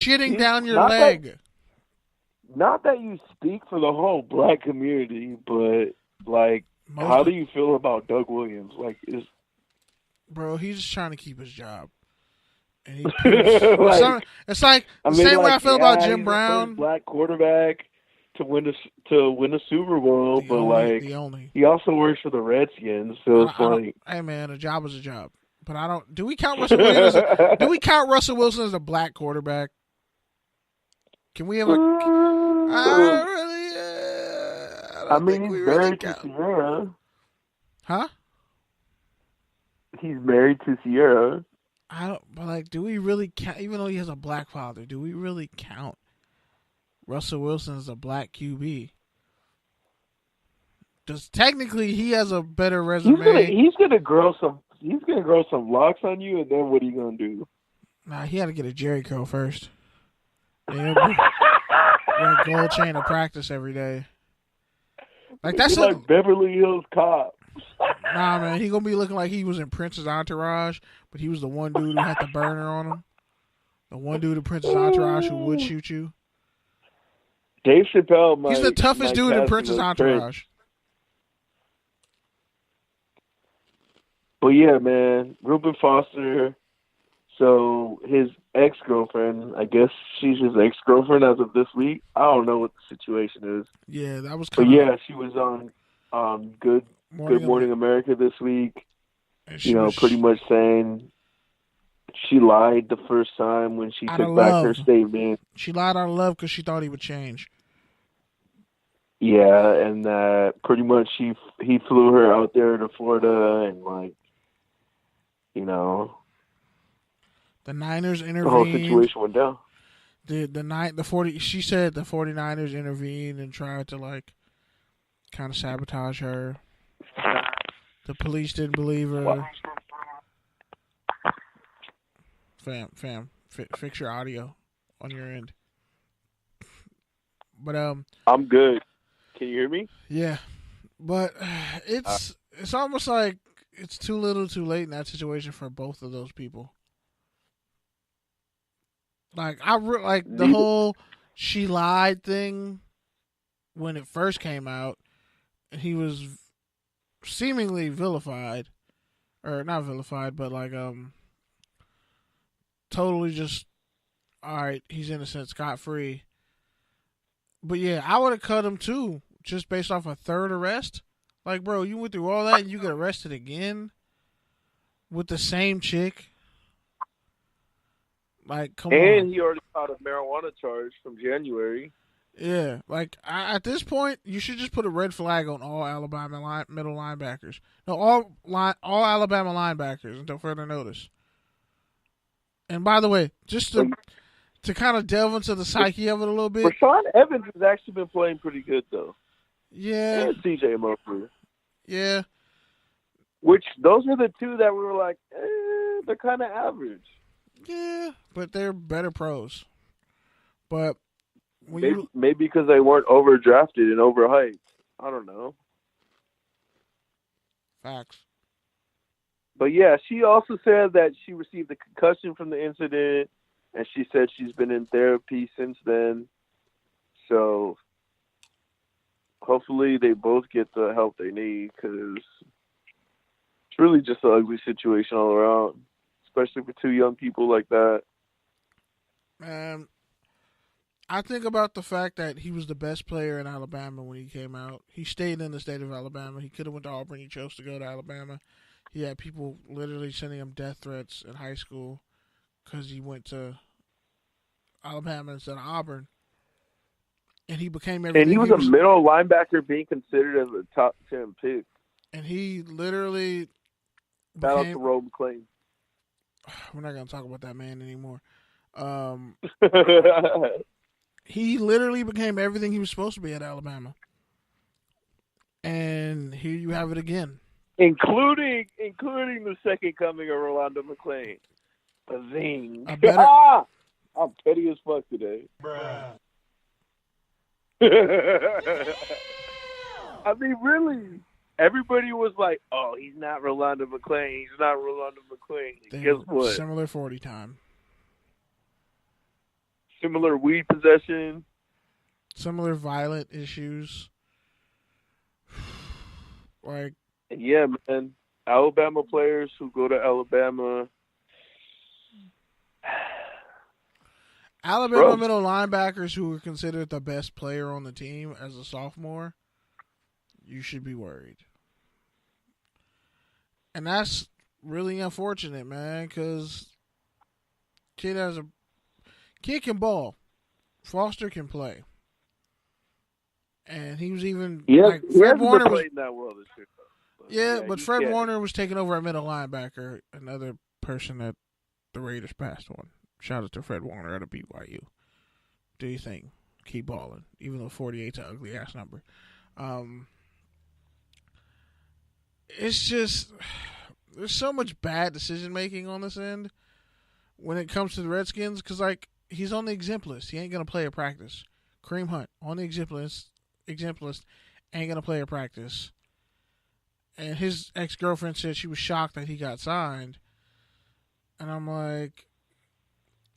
shitting down your leg. Not that you speak for the whole black community, but like, how do you feel about Doug Williams? Like, bro, he's just trying to keep his job. And it's like the same way I feel about Jim Brown. The black quarterback to win a Super Bowl, he also works for the Redskins, so it's like, hey man, a job is a job. But I don't. Do we count Russell Wilson? Do we count Russell Wilson as a black quarterback? Can we have a? I mean, he's married to Sierra. Huh? He's married to Sierra. I don't. But like, do we really count? Even though he has a black father, do we really count Russell Wilson as a black QB? Because technically, he has a better resume. He's gonna grow some. He's gonna grow some locks on you, and then what are you gonna do? Nah, he had to get a Jerry curl first. Wear a gold chain of practice every day. Like that's like Beverly Hills Cop. Nah, man, he gonna be looking like he was in Prince's Entourage, but he was the one dude who had the burner on him. The one dude in Prince's Entourage who would shoot you. Dave Chappelle. He's the toughest dude in Prince's Entourage. But yeah, man, Reuben Foster. So his ex-girlfriend, I guess she's his ex-girlfriend as of this week. I don't know what the situation is. Yeah, that was. But yeah, she was on Good Morning America this week. Pretty much saying she lied the first time when she took back her statement. She lied out of love because she thought he would change. Yeah, and pretty much he flew her out there to Florida and the Niners intervened. The whole situation went down. She said the 49ers intervened and tried to kind of sabotage her. The police didn't believe her. Wow. Fam, fix your audio on your end. But I'm good. Can you hear me? Yeah, but it's almost like it's too little, too late in that situation for both of those people. Like the whole she lied thing when it first came out, and he was seemingly vilified, or not vilified, but totally just all right. He's innocent, scot free. But yeah, I would have cut him too, just based off a third arrest. Like, bro, you went through all that and you get arrested again with the same chick. Like, come on. And he already caught a marijuana charge from January. Yeah, at this point, you should just put a red flag on all Alabama middle linebackers. No, all Alabama linebackers until further notice. And by the way, just to kind of delve into the psyche of it a little bit. Rashaan Evans has actually been playing pretty good, though. Yeah. And CJ Mosley. Yeah. Which, those were the two that we were like, they're kind of average. Yeah, but they're better pros. But maybe because they weren't overdrafted and overhyped. I don't know. Facts. But yeah, she also said that she received a concussion from the incident, and she said she's been in therapy since then. So hopefully they both get the help they need, because it's really just an ugly situation all around, especially for two young people like that. I think about the fact that he was the best player in Alabama when he came out. He stayed in the state of Alabama. He could have went to Auburn. He chose to go to Alabama. He had people literally sending him death threats in high school because he went to Alabama instead of Auburn. And he became everything. And he was a middle linebacker being considered as a top 10 pick. And he literally Shout out to Roe McClain. We're not going to talk about that man anymore. He literally became everything he was supposed to be at Alabama. And here you have it again. Including the second coming of Rolando McClain. A zing. I'm petty as fuck today. Bruh. I mean, really. Everybody was like, oh, he's not Rolando McClain. He's not Rolando McClain. Guess what? Similar 40 time. similar weed possession, similar violent issues. Like, yeah, man, Alabama players who go to Alabama. Alabama middle linebackers who were considered the best player on the team as a sophomore, you should be worried. And that's really unfortunate, man, because kid can ball. Foster can play. And he was even Fred Warner was that well this year. But Fred Warner was taking over at middle linebacker, another person that the Raiders passed on. Shout out to Fred Warner out of BYU. Do you think? Keep balling, even though 48's an ugly ass number. It's just there's so much bad decision making on this end when it comes to the Redskins, because he's on the exempt list. He ain't gonna play a practice. Kareem Hunt on the exempt list ain't gonna play a practice. And his ex-girlfriend said she was shocked that he got signed. And I'm like,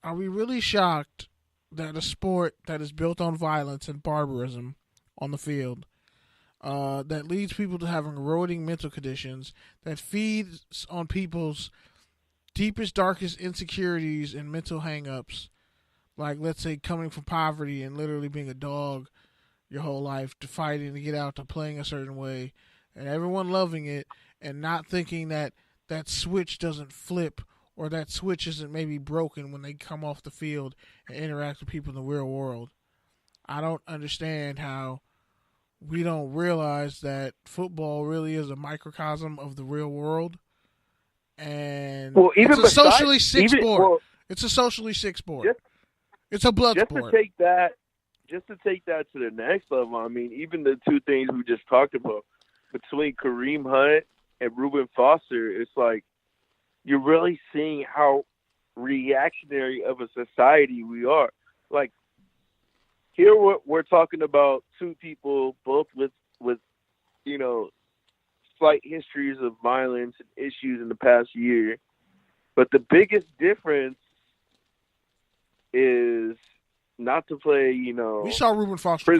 are we really shocked that a sport that is built on violence and barbarism on the field, that leads people to having eroding mental conditions, that feeds on people's deepest, darkest insecurities and mental hang-ups, like, let's say, coming from poverty and literally being a dog your whole life, to fighting to get out to playing a certain way, and everyone loving it and not thinking that that switch doesn't flip or that switch isn't maybe broken when they come off the field and interact with people in the real world. I don't understand how we don't realize that football really is a microcosm of the real world. And it's a socially sick sport. It's a socially sick sport. It's a blood sport. Just to take that to the next level, I mean, even the two things we just talked about, between Kareem Hunt and Reuben Foster, it's like you're really seeing how reactionary of a society we are. Like, here we're talking about two people, both with slight histories of violence and issues in the past year. But the biggest difference is not to play, we saw Reuben Foster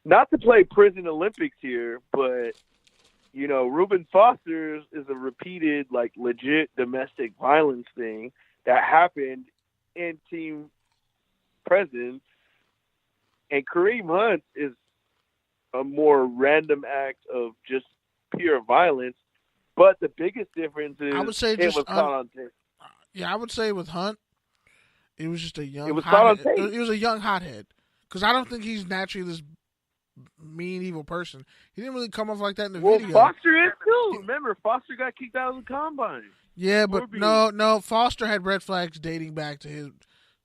not to play prison Olympics here, but Reuben Foster is a repeated, legit domestic violence thing that happened in team presence, and Kareem Hunt is a more random act of just pure violence. But the biggest difference is I would say it was caught on tape. Yeah, I would say with Hunt, it was just a young. It was caught on tape. It was a young hothead, because I don't think he's naturally this mean, evil person. He didn't really come off like that in the video. Foster is too. Remember, Foster got kicked out of the combine. Yeah, but no. Foster had red flags dating back to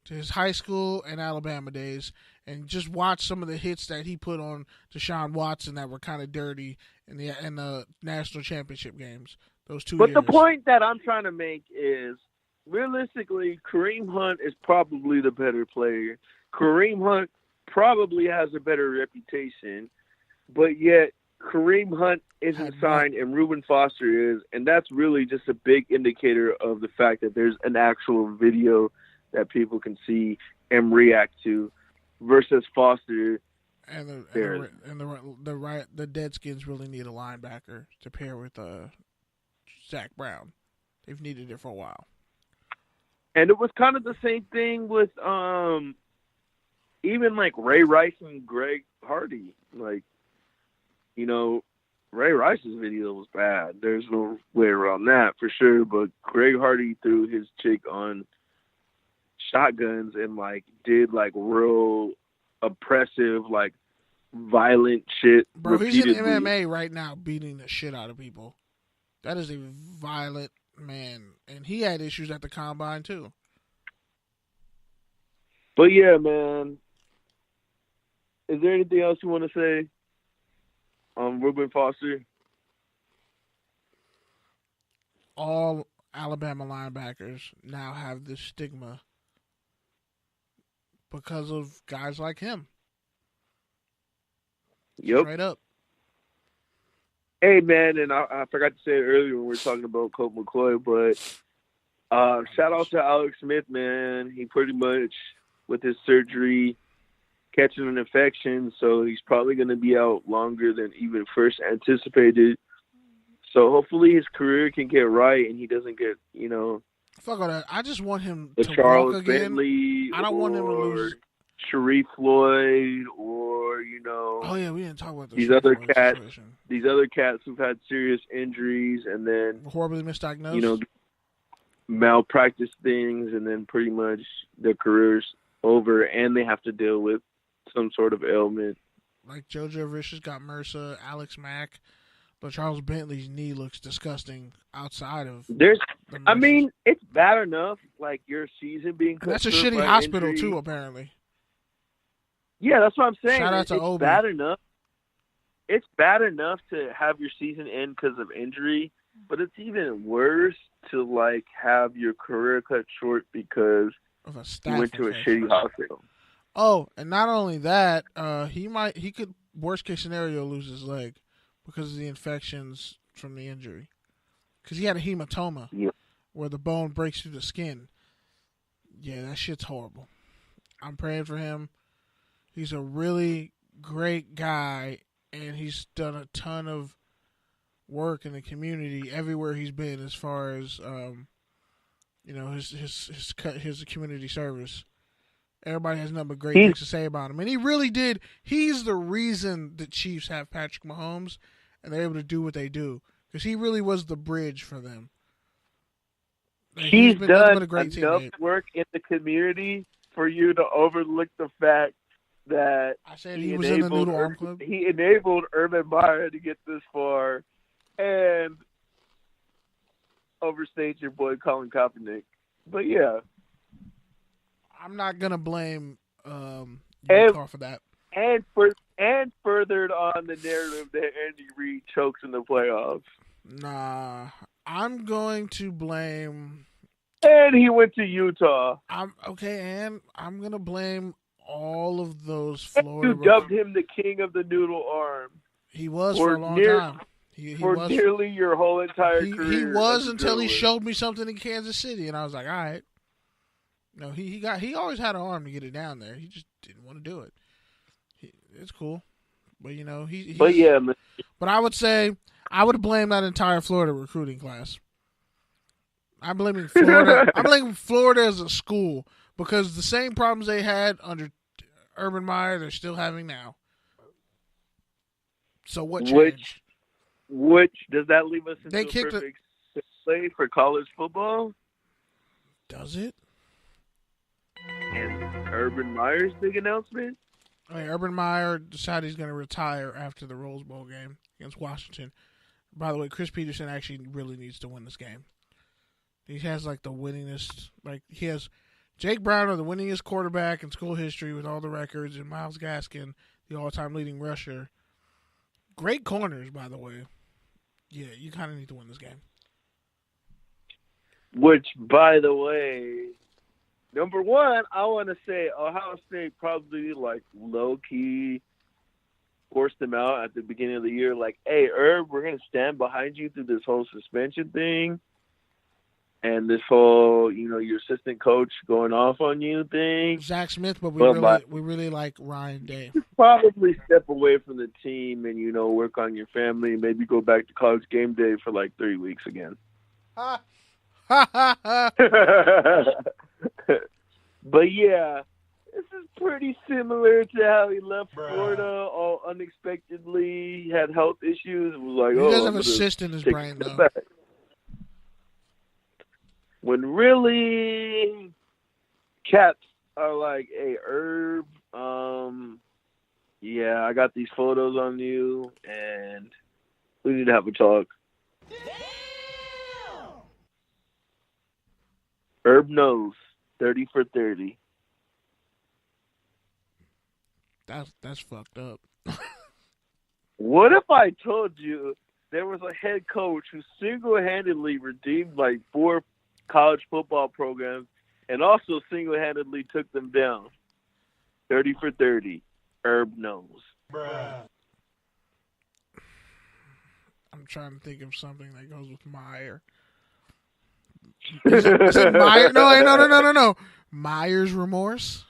his high school and Alabama days, and just watch some of the hits that he put on Deshaun Watson that were kind of dirty in the national championship games. Those 2 years. But the point that I'm trying to make is, realistically, Kareem Hunt is probably the better player. Kareem Hunt probably has a better reputation, but yet Kareem Hunt isn't signed and Reuben Foster is, and that's really just a big indicator of the fact that there's an actual video that people can see and react to, versus Foster. And the Deadskins really need a linebacker to pair with Zach Brown. They've needed it for a while. And it was kind of the same thing with even Ray Rice and Greg Hardy. Ray Rice's video was bad. There's no way around that for sure. But Greg Hardy threw his chick on shotguns and did real oppressive, violent shit. Bro, repeatedly. He's in MMA right now beating the shit out of people. That is a violent man. And he had issues at the combine too. But yeah, man. Is there anything else you want to say on Reuben Foster? All Alabama linebackers now have this stigma because of guys like him. Yep. Straight up. Hey, man, and I forgot to say it earlier when we were talking about Colt McCoy, but shout out to Alex Smith, man. He pretty much with his surgery, catching an infection, so he's probably going to be out longer than even first anticipated. So hopefully his career can get right and he doesn't get, fuck all that. I just want him the to Charles walk again. Bentley I don't want him to lose. Sharif Floyd or, Oh yeah, we didn't talk about these other cats. Situation. These other cats who've had serious injuries and then horribly misdiagnosed. Malpractice things, and then pretty much their career's over, and they have to deal with some sort of ailment. Like JoJo Vicious got MRSA, Alex Mack, but Charles Bentley's knee looks disgusting outside of. It's bad enough, like your season being. And that's a shitty hospital injury. Too, apparently. Yeah, that's what I'm saying. Shout out to Obi. Bad enough. It's bad enough to have your season end because of injury, but it's even worse to have your career cut short because of you went to a shitty hospital. Oh, and not only that, he could worst case scenario lose his leg because of the infections from the injury. Because he had a hematoma where the bone breaks through the skin. Yeah, that shit's horrible. I'm praying for him. He's a really great guy, and he's done a ton of work in the community everywhere he's been, as far as his community service. Everybody has nothing but great things to say about him, and he really did. He's the reason the Chiefs have Patrick Mahomes, and they're able to do what they do because he really was the bridge for them. He's done enough work in the community for you to overlook the fact that I said he was in the Noodle Arm Club. He enabled Urban Meyer to get this far, and overstayed your boy Colin Kaepernick. But yeah, I'm not gonna blame Utah for that. And furthered on the narrative that Andy Reid chokes in the playoffs. Nah, I'm going to blame. And he went to Utah. And I'm gonna blame all of those Florida. You dubbed him the king of the noodle arm. He was for a long time. He was nearly your whole entire career. He was until he showed me something in Kansas City, and I was like, all right. No, he always had an arm to get it down there. He just didn't want to do it. It's cool, but But I would say I would blame that entire Florida recruiting class. I'm blaming Florida. I'm blaming Florida as a school because the same problems they had under Urban Meyer, they're still having now. So what changed? Which does that leave us into a perfect play for college football? Does it? And Urban Meyer's big announcement? Urban Meyer decided he's going to retire after the Rose Bowl game against Washington. By the way, Chris Peterson actually really needs to win this game. He has the winningest. He has Jake Browner, the winningest quarterback in school history with all the records, and Myles Gaskin, the all-time leading rusher. Great corners, by the way. Yeah, you kind of need to win this game. Which, by the way, number one, I want to say Ohio State probably low-key forced them out at the beginning of the year. Hey, Herb, we're going to stand behind you through this whole suspension thing and this whole, your assistant coach going off on you thing. Zach Smith, but we really like Ryan Day. Probably step away from the team and, work on your family and maybe go back to college game day for 3 weeks again. But yeah, this is pretty similar to how he left Florida all unexpectedly. He had health issues. It was he doesn't have a cyst in his brain, though. Back. When really cats are hey, Herb, yeah, I got these photos on you, and we need to have a talk. Damn! Herb knows. 30 for 30. That's fucked up. What if I told you there was a head coach who single-handedly redeemed 4 college football programs and also single-handedly took them down? 30 for 30. Herb knows. Bruh. I'm trying to think of something that goes with Meyer. Is it Meyer? No. Meyer's Remorse?